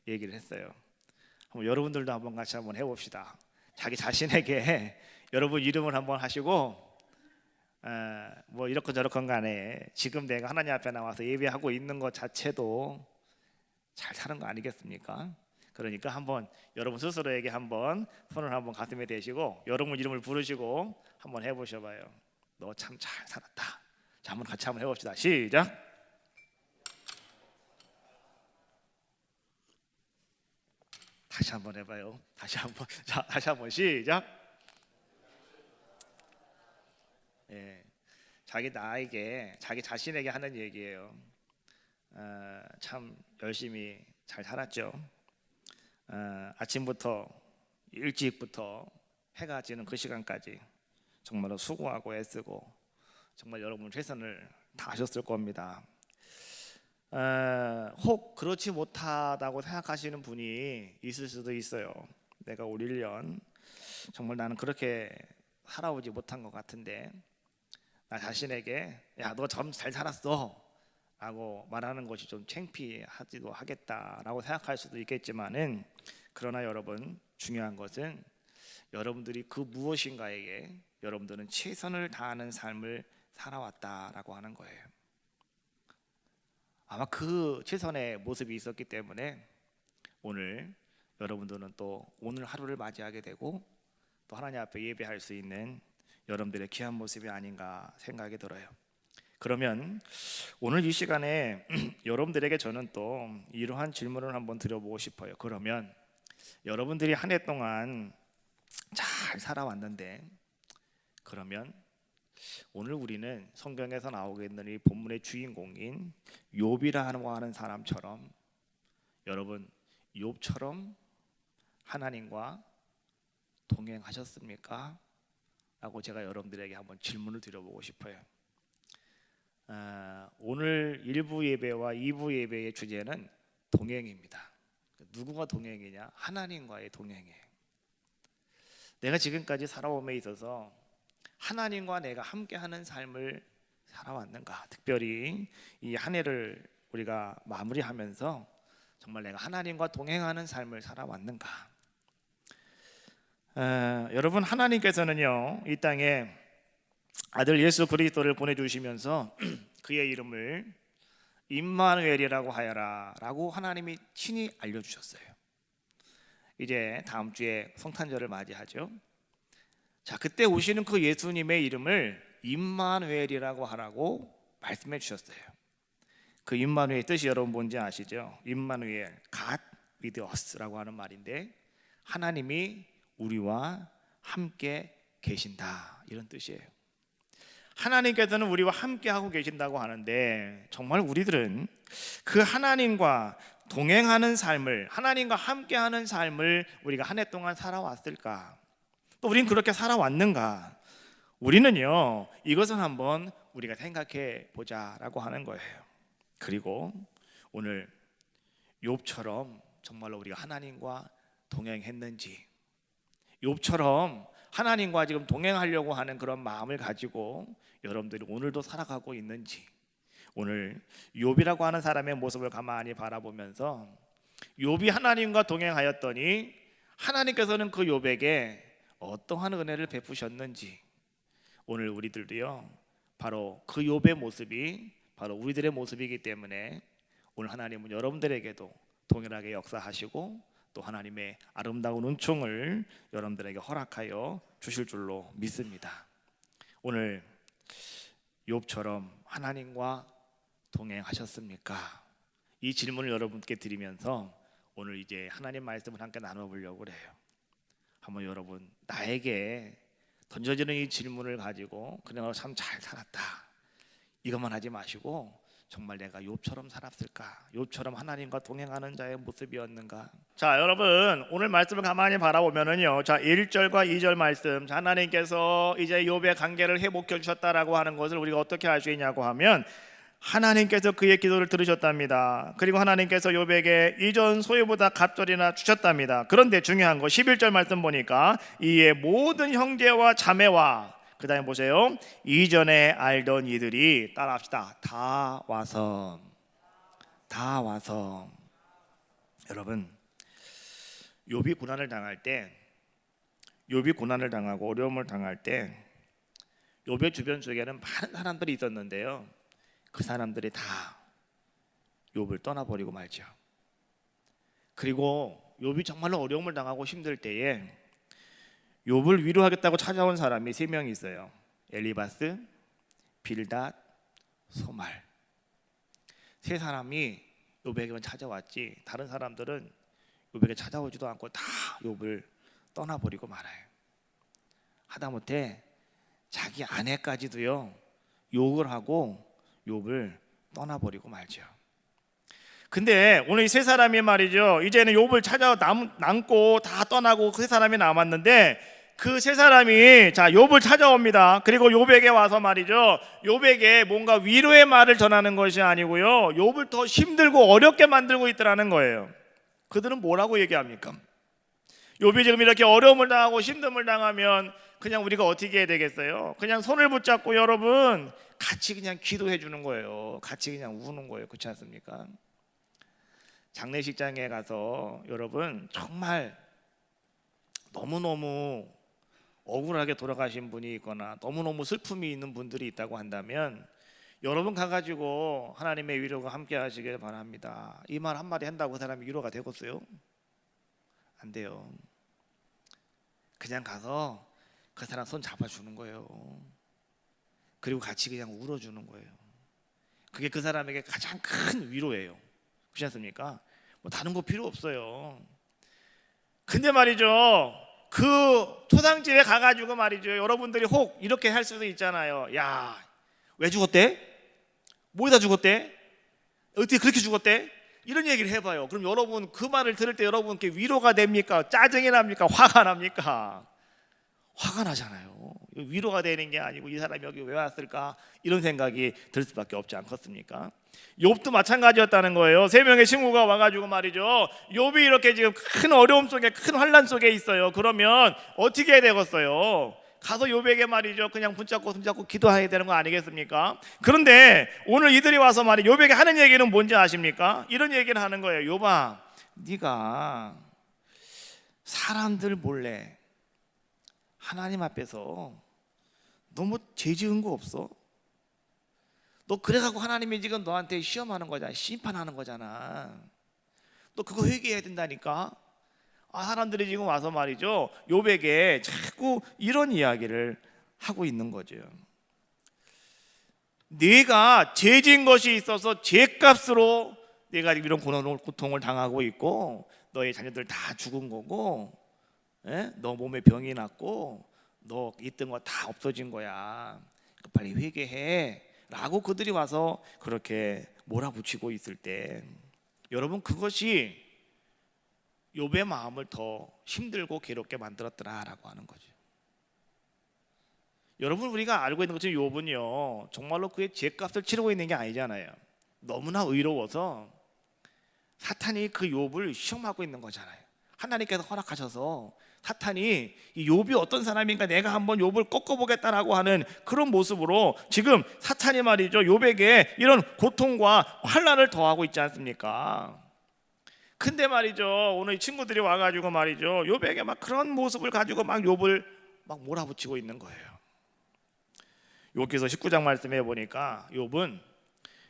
얘기를 했어요. 한번 여러분들도 한번 같이 한번 해봅시다. 자기 자신에게 여러분 이름을 한번 하시고 뭐 이렇건 저렇건 간에 지금 내가 하나님 앞에 나와서 예배하고 있는 것 자체도 잘 사는 거 아니겠습니까? 그러니까 한번 여러분 스스로에게 한번 손을 한번 가슴에 대시고 여러분 이름을 부르시고 한번 해보셔봐요. 너 참 잘 살았다. 자, 한번 같이 한번 해봅시다. 시작. 다시 한번 해봐요. 다시 한번. 자, 다시 한번 시작. 예, 자기 나에게, 자기 자신에게 하는 얘기예요. 참 열심히 잘 살았죠. 아침부터 일찍부터 해가 지는 그 시간까지 정말로 수고하고 애쓰고 정말 여러분 최선을 다하셨을 겁니다. 혹 그렇지 못하다고 생각하시는 분이 있을 수도 있어요. 내가 올 1년 정말 나는 그렇게 살아오지 못한 것 같은데 나 자신에게 야, 너 참 잘 살았어 라고 말하는 것이 좀 창피하지도 하겠다라고 생각할 수도 있겠지만은, 그러나 여러분 중요한 것은 여러분들이 그 무엇인가에게 여러분들은 최선을 다하는 삶을 살아왔다라고 하는 거예요. 아마 그 최선의 모습이 있었기 때문에 오늘 여러분들은 또 오늘 하루를 맞이하게 되고 또 하나님 앞에 예배할 수 있는 여러분들의 귀한 모습이 아닌가 생각이 들어요. 그러면 오늘 이 시간에 여러분들에게 저는 또 이러한 질문을 한번 드려보고 싶어요. 그러면 여러분들이 한 해 동안 잘 살아왔는데, 그러면 오늘 우리는 성경에서 나오게 있는 이 본문의 주인공인 욥이라고 하는 사람처럼, 여러분 욥처럼 하나님과 동행하셨습니까? 라고 제가 여러분들에게 한번 질문을 드려보고 싶어요. 오늘 1부 예배와 2부 예배의 주제는 동행입니다. 누구와 동행이냐? 하나님과의 동행이에요. 내가 지금까지 살아옴에 있어서 하나님과 내가 함께하는 삶을 살아왔는가? 특별히 이 한 해를 우리가 마무리하면서 정말 내가 하나님과 동행하는 삶을 살아왔는가? 여러분, 하나님께서는요 이 땅에 아들 예수 그리스도를 보내주시면서 그의 이름을 임마누엘이라고 하여라 라고 하나님이 친히 알려주셨어요. 이제 다음 주에 성탄절을 맞이하죠. 자, 그때 오시는 그 예수님의 이름을 임마누엘이라고 하라고 말씀해 주셨어요. 그 임마누엘 뜻이 여러분 뭔지 아시죠? 임마누엘, God with us라고 하는 말인데 하나님이 우리와 함께 계신다, 이런 뜻이에요. 하나님께서는 우리와 함께 하고 계신다고 하는데, 정말 우리들은 그 하나님과 동행하는 삶을, 하나님과 함께하는 삶을 우리가 한 해 동안 살아왔을까? 또 우리는 그렇게 살아왔는가? 우리는요 이것을 한번 우리가 생각해 보자라고 하는 거예요. 그리고 오늘 욥처럼 정말로 우리가 하나님과 동행했는지, 욥처럼 하나님과 지금 동행하려고 하는 그런 마음을 가지고 여러분들이 오늘도 살아가고 있는지, 오늘 욥이라고 하는 사람의 모습을 가만히 바라보면서 욥이 하나님과 동행하였더니 하나님께서는 그 욥에게 어떠한 은혜를 베푸셨는지, 오늘 우리들도요 바로 그 욥의 모습이 바로 우리들의 모습이기 때문에 오늘 하나님은 여러분들에게도 동일하게 역사하시고 또 하나님의 아름다운 은총을 여러분들에게 허락하여 주실 줄로 믿습니다. 오늘 욥처럼 하나님과 동행하셨습니까? 이 질문을 여러분께 드리면서 오늘 이제 하나님 말씀을 함께 나눠보려고 그래요. 한번 여러분 나에게 던져지는 이 질문을 가지고 그냥 참 잘 살았다 이것만 하지 마시고 정말 내가 욥처럼 살았을까? 욥처럼 하나님과 동행하는 자의 모습이었는가? 자, 여러분 오늘 말씀을 가만히 바라보면은요, 자 1절과 2절 말씀, 자, 하나님께서 이제 욥의 관계를 회복해 주셨다라고 하는 것을 우리가 어떻게 알 수 있냐고 하면 하나님께서 그의 기도를 들으셨답니다. 그리고 하나님께서 욥에게 이전 소유보다 갑절이나 주셨답니다. 그런데 중요한 거 11절 말씀 보니까 이에 모든 형제와 자매와 그 다음에 보세요, 이전에 알던 이들이, 따라합시다, 다 와서 여러분, 욥이 고난을 당할 때, 욥이 고난을 당하고 어려움을 당할 때 욥의 주변 속에는 많은 사람들이 있었는데요, 그 사람들이 다 욥을 떠나버리고 말죠. 그리고 욥이 정말로 어려움을 당하고 힘들 때에 욥을 위로하겠다고 찾아온 사람이 3명이 있어요. 엘리바스, 빌닷, 소말. 3사람이 욥에게만 찾아왔지 다른 사람들은 욥에게 찾아오지도 않고 다 욥을 떠나버리고 말아요. 하다못해 자기 아내까지도요 욕을 하고 욥을 떠나버리고 말죠. 근데 오늘 이 3사람이 말이죠, 이제는 욥을 찾아 남고 다 떠나고 그 3사람이 남았는데, 그 3사람이 자 욥을 찾아옵니다. 그리고 욥에게 와서 말이죠, 욥에게 뭔가 위로의 말을 전하는 것이 아니고요, 욥을 더 힘들고 어렵게 만들고 있더라는 거예요. 그들은 뭐라고 얘기합니까? 욥이 지금 이렇게 어려움을 당하고 힘듦을 당하면 그냥 우리가 어떻게 해야 되겠어요? 그냥 손을 붙잡고 여러분 같이 그냥 기도해 주는 거예요. 같이 그냥 우는 거예요. 그렇지 않습니까? 장례식장에 가서 여러분 정말 너무너무 억울하게 돌아가신 분이 있거나 너무너무 슬픔이 있는 분들이 있다고 한다면 여러분 가가지고 하나님의 위로가 함께 하시길 바랍니다. 이 말 한마디 한다고 그 사람이 위로가 되겠어요? 안 돼요. 그냥 가서 그 사람 손 잡아주는 거예요. 그리고 같이 그냥 울어주는 거예요. 그게 그 사람에게 가장 큰 위로예요. 그렇지 않습니까? 뭐 다른 거 필요 없어요. 근데 말이죠, 그 토상집에 가가지고 말이죠, 여러분들이 혹 이렇게 할 수도 있잖아요. 야, 왜 죽었대? 뭐에다 죽었대? 어떻게 그렇게 죽었대? 이런 얘기를 해봐요. 그럼 여러분 그 말을 들을 때 여러분께 위로가 됩니까? 짜증이 납니까? 화가 납니까? 화가 나잖아요. 위로가 되는 게 아니고 이 사람이 여기 왜 왔을까? 이런 생각이 들 수밖에 없지 않겠습니까? 욥도 마찬가지였다는 거예요. 3명의 친구가 와가지고 말이죠, 욥이 이렇게 지금 큰 어려움 속에, 큰 환난 속에 있어요. 그러면 어떻게 해야 되겠어요? 가서 욥에게 말이죠, 그냥 붙잡고 손잡고 기도해야 되는 거 아니겠습니까? 그런데 오늘 이들이 와서 말이죠, 욥에게 하는 얘기는 뭔지 아십니까? 이런 얘기를 하는 거예요. 욥아, 네가 사람들 몰래 하나님 앞에서 너무 죄 지은 거 없어? 너 그래갖고 하나님이 지금 너한테 시험하는 거잖아, 심판하는 거잖아. 너 그거 회개해야 된다니까. 사람들이 지금 와서 말이죠, 욥에게 자꾸 이런 이야기를 하고 있는 거죠. 네가 죄 지은 것이 있어서 죄값으로 네가 이런 고통을 당하고 있고, 너의 자녀들 다 죽은 거고, 너 몸에 병이 났고, 너 있던 거 다 없어진 거야. 빨리 회개해 라고 그들이 와서 그렇게 몰아붙이고 있을 때, 여러분 그것이 욥의 마음을 더 힘들고 괴롭게 만들었더라라고 하는 거죠. 여러분 우리가 알고 있는 것처럼 욥은요 정말로 그의 죄값을 치르고 있는 게 아니잖아요. 너무나 의로워서 사탄이 그 욥을 시험하고 있는 거잖아요. 하나님께서 허락하셔서 사탄이 이 욥이 어떤 사람인가 내가 한번 욥을 꺾어보겠다라고 하는 그런 모습으로 지금 사탄이 말이죠 욥에게 이런 고통과 환난을 더하고 있지 않습니까? 근데 말이죠 오늘 이 친구들이 와가지고 말이죠 욥에게 막 그런 모습을 가지고 막 욥을 막 몰아붙이고 있는 거예요. 욥기서 19장 말씀해 보니까 욥은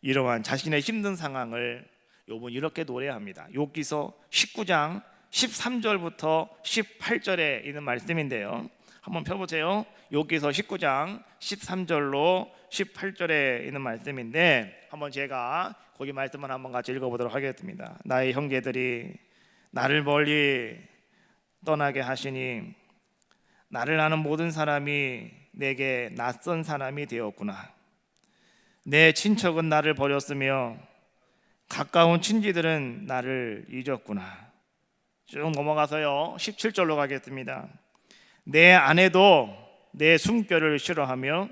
이러한 자신의 힘든 상황을 욥은 이렇게 노래합니다. 욥기서 19장 13절부터 18절에 있는 말씀인데요, 한번 펴보세요. 욥기서 19장 13절로 18절에 있는 말씀인데, 한번 제가 거기 말씀을 한번 같이 읽어보도록 하겠습니다. 나의 형제들이 나를 멀리 떠나게 하시니 나를 아는 모든 사람이 내게 낯선 사람이 되었구나. 내 친척은 나를 버렸으며 가까운 친지들은 나를 잊었구나. 쭉 넘어가서요 17절로 가겠습니다. 내 아내도 내 숨결을 싫어하며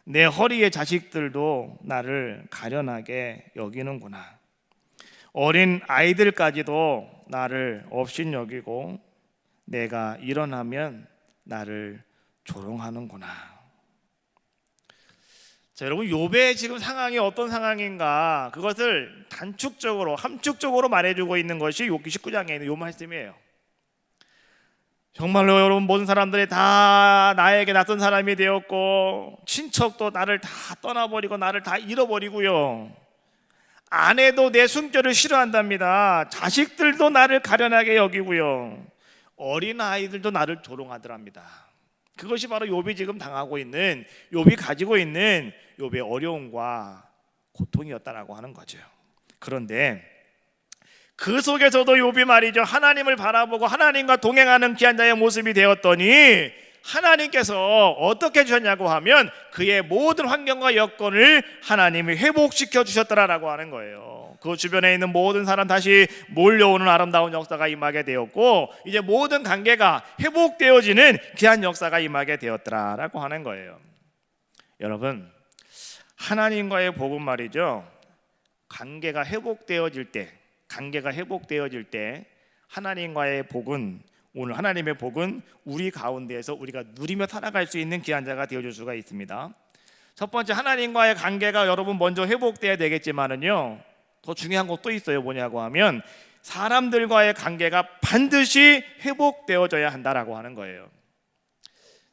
내 허리의 자식들도 나를 가련하게 여기는구나. 어린 아이들까지도 나를 업신여기고 내가 일어나면 나를 조롱하는구나. 자, 여러분 욥의 지금 상황이 어떤 상황인가 그것을 단축적으로 함축적으로 말해주고 있는 것이 욥기 19장에 있는 요 말씀이에요. 정말로 여러분 모든 사람들이 다 나에게 낯선 사람이 되었고 친척도 나를 다 떠나버리고 나를 다 잃어버리고요, 아내도 내 숨결을 싫어한답니다. 자식들도 나를 가련하게 여기고요, 어린아이들도 나를 조롱하더랍니다. 그것이 바로 욥이 지금 당하고 있는, 욥이 가지고 있는 욥의 어려움과 고통이었다라고 하는 거죠. 그런데 그 속에서도 욥이 말이죠, 하나님을 바라보고 하나님과 동행하는 귀한 자의 모습이 되었더니 하나님께서 어떻게 주셨냐고 하면 그의 모든 환경과 여건을 하나님이 회복시켜 주셨더라라고 하는 거예요. 그 주변에 있는 모든 사람 다시 몰려오는 아름다운 역사가 임하게 되었고 이제 모든 관계가 회복되어지는 귀한 역사가 임하게 되었더라라고 하는 거예요. 여러분, 하나님과의 복음 말이죠, 관계가 회복되어질 때 하나님과의 복은, 오늘 하나님의 복은 우리 가운데에서 우리가 누리며 살아갈 수 있는 귀한 자가 되어줄 수가 있습니다. 첫 번째, 하나님과의 관계가 여러분 먼저 회복돼야 되겠지만은요, 더 중요한 것도 있어요. 뭐냐고 하면 사람들과의 관계가 반드시 회복되어져야 한다라고 하는 거예요.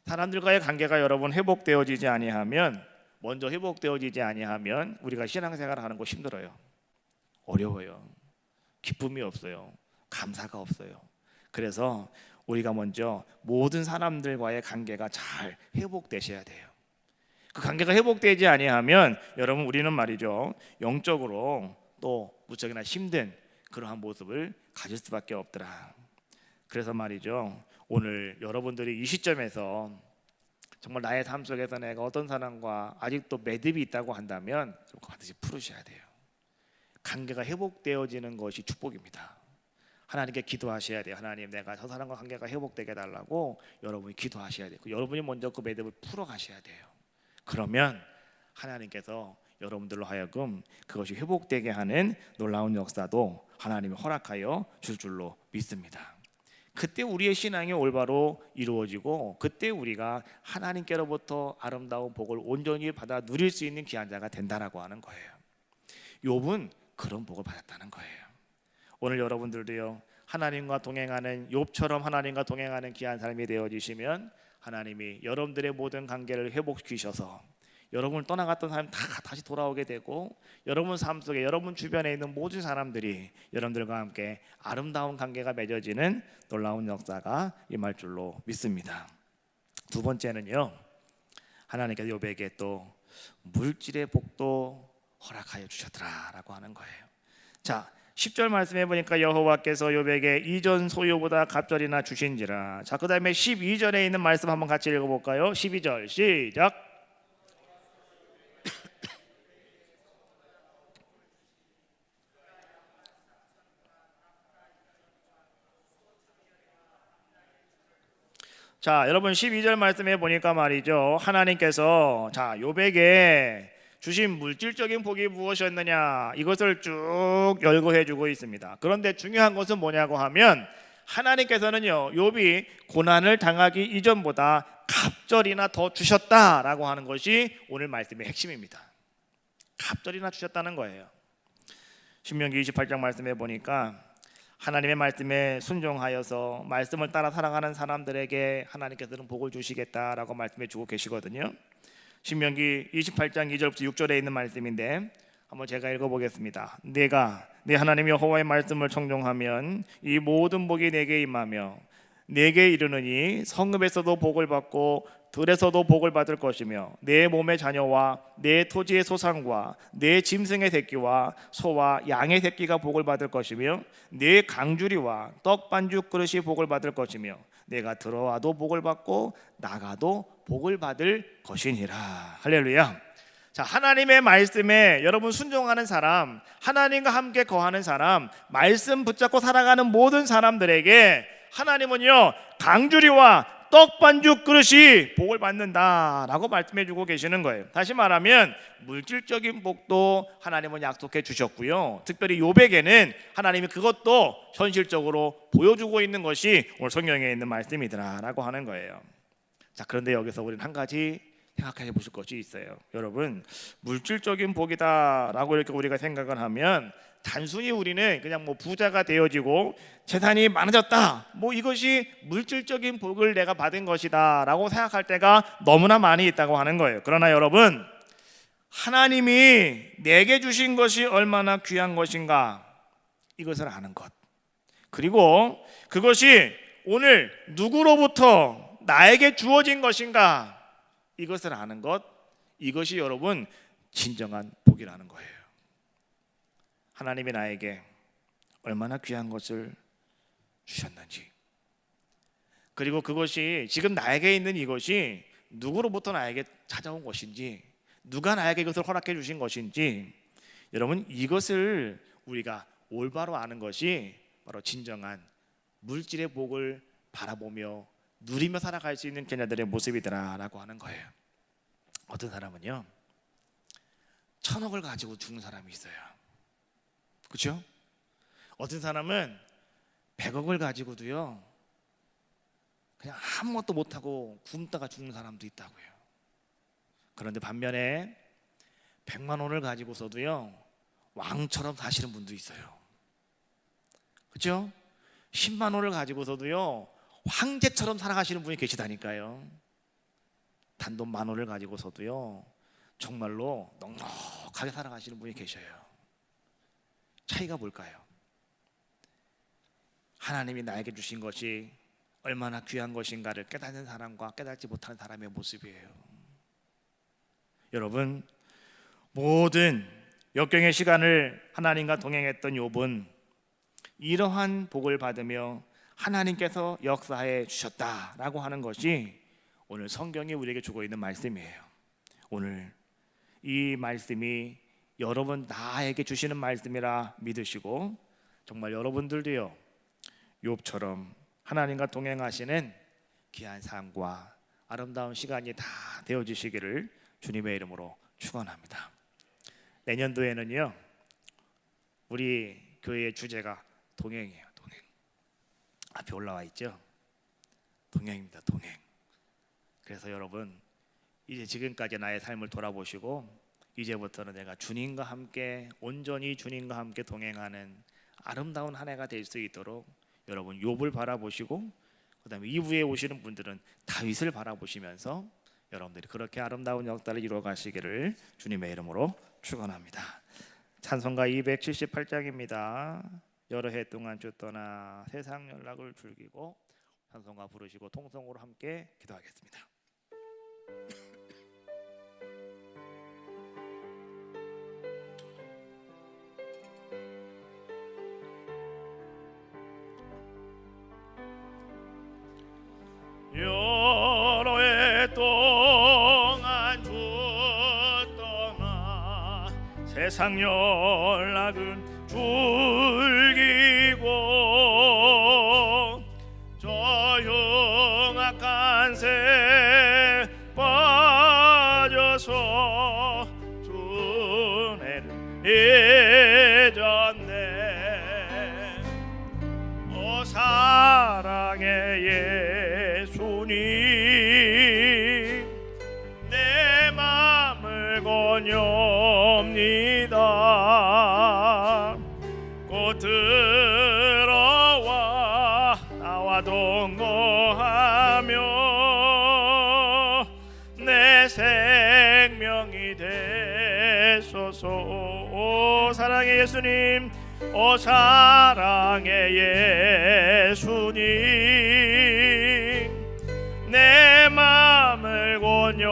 사람들과의 관계가 여러분 회복되어지지 아니하면, 먼저 회복되어지지 아니하면 우리가 신앙생활을 하는 거 힘들어요. 어려워요. 기쁨이 없어요. 감사가 없어요. 그래서 우리가 먼저 모든 사람들과의 관계가 잘 회복되셔야 돼요. 그 관계가 회복되지 아니하면 여러분 우리는 말이죠, 영적으로 또 무척이나 힘든 그러한 모습을 가질 수밖에 없더라. 그래서 말이죠, 오늘 여러분들이 이 시점에서 정말 나의 삶 속에서 내가 어떤 사람과 아직도 매듭이 있다고 한다면 반드시 풀으셔야 돼요. 관계가 회복되어지는 것이 축복입니다. 하나님께 기도하셔야 돼요. 하나님, 내가 저 사람과 관계가 회복되게 해달라고 여러분이 기도하셔야 돼요. 여러분이 먼저 그 매듭을 풀어가셔야 돼요. 그러면 하나님께서 여러분들로 하여금 그것이 회복되게 하는 놀라운 역사도 하나님이 허락하여 줄 줄로 믿습니다. 그때 우리의 신앙이 올바로 이루어지고 그때 우리가 하나님께로부터 아름다운 복을 온전히 받아 누릴 수 있는 귀한 자가 된다라고 하는 거예요. 욥은 그런 복을 받았다는 거예요. 오늘 여러분들도요, 하나님과 동행하는 욥처럼 하나님과 동행하는 귀한 삶이 되어지시면 하나님이 여러분들의 모든 관계를 회복시키셔서 여러분을 떠나갔던 사람이 다 다시 돌아오게 되고 여러분 삶 속에 여러분 주변에 있는 모든 사람들이 여러분들과 함께 아름다운 관계가 맺어지는 놀라운 역사가 임할 줄로 믿습니다. 두 번째는요, 하나님께서 욥에게 또 물질의 복도 허락하여 주셨더라라고 하는 거예요. 자, 10절 말씀해 보니까 여호와께서 욥에게 이전 소유보다 갑절이나 주신지라. 자, 그 다음에 12절에 있는 말씀 한번 같이 읽어볼까요? 12절 시작. 자, 여러분 12절 말씀해 보니까 말이죠, 하나님께서 자 욥에게 주신 물질적인 복이 무엇이었느냐 이것을 쭉 열거해 주고 있습니다. 그런데 중요한 것은 뭐냐고 하면 하나님께서는요, 욥이 고난을 당하기 이전보다 갑절이나 더 주셨다라고 하는 것이 오늘 말씀의 핵심입니다. 갑절이나 주셨다는 거예요. 신명기 28장 말씀해 보니까 하나님의 말씀에 순종하여서 말씀을 따라 살아가는 사람들에게 하나님께서는 복을 주시겠다라고 말씀해 주고 계시거든요. 신명기 28장 2절부터 6절에 있는 말씀인데 한번 제가 읽어보겠습니다. 내가 내 하나님 여호와의 말씀을 청종하면 이 모든 복이 내게 임하며 내게 이르느니 성읍에서도 복을 받고 들에서도 복을 받을 것이며 내 몸의 자녀와 내 토지의 소산과 내 짐승의 새끼와 소와 양의 새끼가 복을 받을 것이며 내 강주리와 떡 반죽 그릇이 복을 받을 것이며 내가 들어와도 복을 받고 나가도 복을 받을 것이니라. 할렐루야. 자, 하나님의 말씀에 여러분 순종하는 사람, 하나님과 함께 거하는 사람, 말씀 붙잡고 살아가는 모든 사람들에게 하나님은요, 강주리와 떡 반죽 그릇이 복을 받는다라고 말씀해 주고 계시는 거예요. 다시 말하면 물질적인 복도 하나님은 약속해 주셨고요, 특별히 욥에게는 하나님이 그것도 현실적으로 보여주고 있는 것이 오늘 성경에 있는 말씀이더라라고 하는 거예요. 자, 그런데 여기서 우리는 한 가지 생각해 보실 것이 있어요. 여러분, 물질적인 복이다라고 이렇게 우리가 생각을 하면 단순히 우리는 그냥 뭐 부자가 되어지고 재산이 많아졌다, 뭐 이것이 물질적인 복을 내가 받은 것이다라고 생각할 때가 너무나 많이 있다고 하는 거예요. 그러나 여러분, 하나님이 내게 주신 것이 얼마나 귀한 것인가, 이것을 아는 것, 그리고 그것이 오늘 누구로부터 나에게 주어진 것인가, 이것을 아는 것, 이것이 여러분 진정한 복이라는 거예요. 하나님이 나에게 얼마나 귀한 것을 주셨는지, 그리고 그것이 지금 나에게 있는 이것이 누구로부터 나에게 찾아온 것인지, 누가 나에게 이것을 허락해 주신 것인지, 여러분 이것을 우리가 올바로 아는 것이 바로 진정한 물질의 복을 바라보며 누리며 살아갈 수 있는 자녀들의 모습이더라라고 하는 거예요. 어떤 사람은요 1,000억을 가지고 죽는 사람이 있어요. 그렇죠? 어떤 사람은 100억을 가지고도요 그냥 아무것도 못하고 굶다가 죽는 사람도 있다고요. 그런데 반면에 100만 원을 가지고서도요 왕처럼 사시는 분도 있어요. 그렇죠? 10만 원을 가지고서도요 황제처럼 살아가시는 분이 계시다니까요. 단돈 10,000원을 가지고서도요 정말로 넉넉하게 살아가시는 분이 계셔요. 차이가 뭘까요? 하나님이 나에게 주신 것이 얼마나 귀한 것인가를 깨닫는 사람과 깨닫지 못하는 사람의 모습이에요. 여러분, 모든 역경의 시간을 하나님과 동행했던 욥은 이러한 복을 받으며 하나님께서 역사해 주셨다라고 하는 것이 오늘 성경이 우리에게 주고 있는 말씀이에요. 오늘 이 말씀이 여러분 나에게 주시는 말씀이라 믿으시고, 정말 여러분들도요 욥처럼 하나님과 동행하시는 귀한 삶과 아름다운 시간이 다 되어지시기를 주님의 이름으로 축원합니다. 내년도에는요 우리 교회의 주제가 동행이에요. 동행. 앞에 올라와 있죠? 동행입니다. 동행. 그래서 여러분 이제 지금까지 나의 삶을 돌아보시고 이제부터는 내가 주님과 함께 온전히 주님과 함께 동행하는 아름다운 한 해가 될 수 있도록 여러분 욥을 바라보시고, 그 다음에 이후에 오시는 분들은 다윗을 바라보시면서 여러분들이 그렇게 아름다운 역사를 이루어 가시기를 주님의 이름으로 축원합니다. 찬송가 278장입니다. 여러 해 동안 주 떠나 세상 연락을 즐기고, 찬송가 부르시고 통성으로 함께 기도하겠습니다. 여러 해 동안 주 떠나 세상 연락은 즐기고, 저 흉악한 새 빠져서 주내를 잊었네. 오 사랑의 예수님, 내 맘을 건엽니다. 곧 들어와 나와 동거하며 내 생명이 되소서. 오 사랑의 예수님, 오 사랑의 예수님, 내 맘을 건엽니다.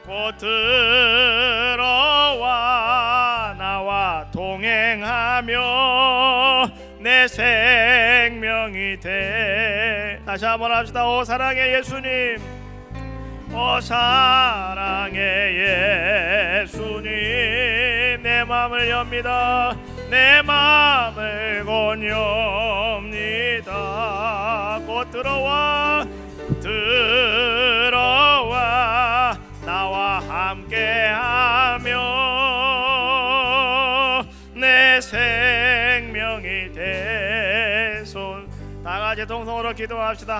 곧 들어와 나와 동행하며 내 생명이 돼. 다시 한번 합시다. 오 사랑의 예수님, 오 사랑의 예수님, 내 맘을 엽니다. 내 맘을 건엽니다. 곧 들어와 나와 함께하며 내 생명이 되소. 다 같이 동성으로 기도합시다.